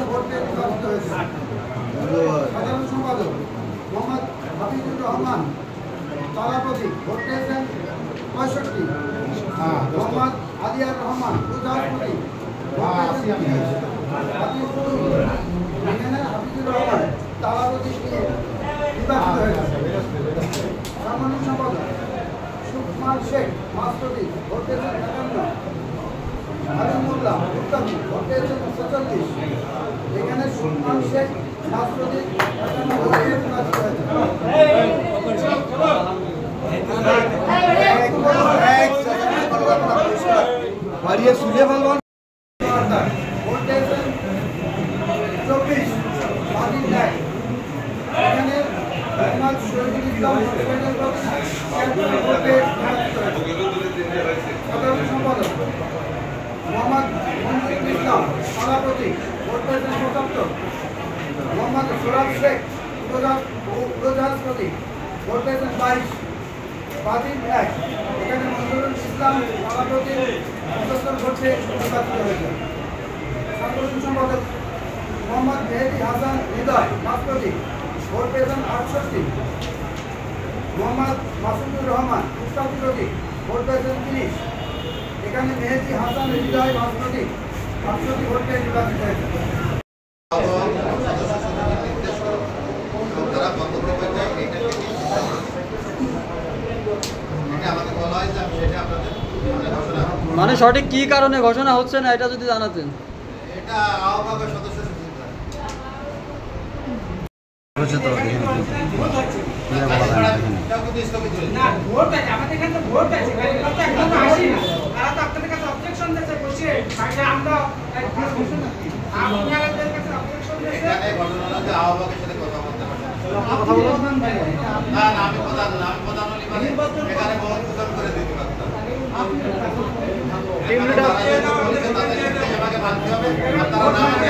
Vote পেয়ে নির্বাচিত হয়েছে। সাধারণ সম্পাদক মোহাম্মদ হাফিজুর রহমান তালাপতি ভোট পেয়েছেন 65। মোহাম্মদ আলিয়ার রহমান প্রজাপতি ভোট পেয়েছেন 30। হাফিজুর রহমান তালাপতি নির্বাচিত হয়েছে। সাধারণ সম্পাদক সুকুমার শেখ মাস্টারি ভোট পেয়েছেন 51। আলিমুল্লাহ উত্তমী ভোট পেয়েছেন 46। এখানে সুকুমার শেখ মাস্টারি 51 ভোটে নির্বাচিত হয়েছে। বাড়িয়ে শুনে ফেলবো। ভোট পেয়েছেন 24। বাদী ন্যায় এখানে মোহাম্মদ শহীদুল ইসলাম হোসেনের প্রতি 76 ভোটে নির্বাচিত হয়েছে। সাধারণ সম্পাদক মোহাম্মদ মনসুর ইসলাম সভাপতি ভোট পেয়েছেন 75। মোহাম্মদ সুরাজ শেখ প্রজাপতি ভোট পেয়েছেন 22। বাদী ন্যায় এখানে মনসুরুল ইসলাম সভাপতি 75 ভোটে নির্বাচিত হয়েছে। সাধারণ সম্পাদক মোহাম্মদ মেহেদি হাসান হৃদয় মাস্টারি ভোট পেয়েছেন 68। মোহাম্মদ মাসুদুর রহমান উত্তাপতি ভোট পেয়েছেন 30। এখানে মেহেদি হাসান হৃদয় মাস্টারি 68 ভোটে নির্বাচিত হয়েছে। মানে সঠিক কি কারণে ঘোষণা হচ্ছে না এটা যদি জানাতেন। এটা আহ্বায়কের সদস্য আহ্বায়কের সাথে কথা বলতে পারছেন না। আমি প্রধান এখানে বহুত প্রদান করে দিতে পারতাম। আমাকে মানতে হবে আপনারা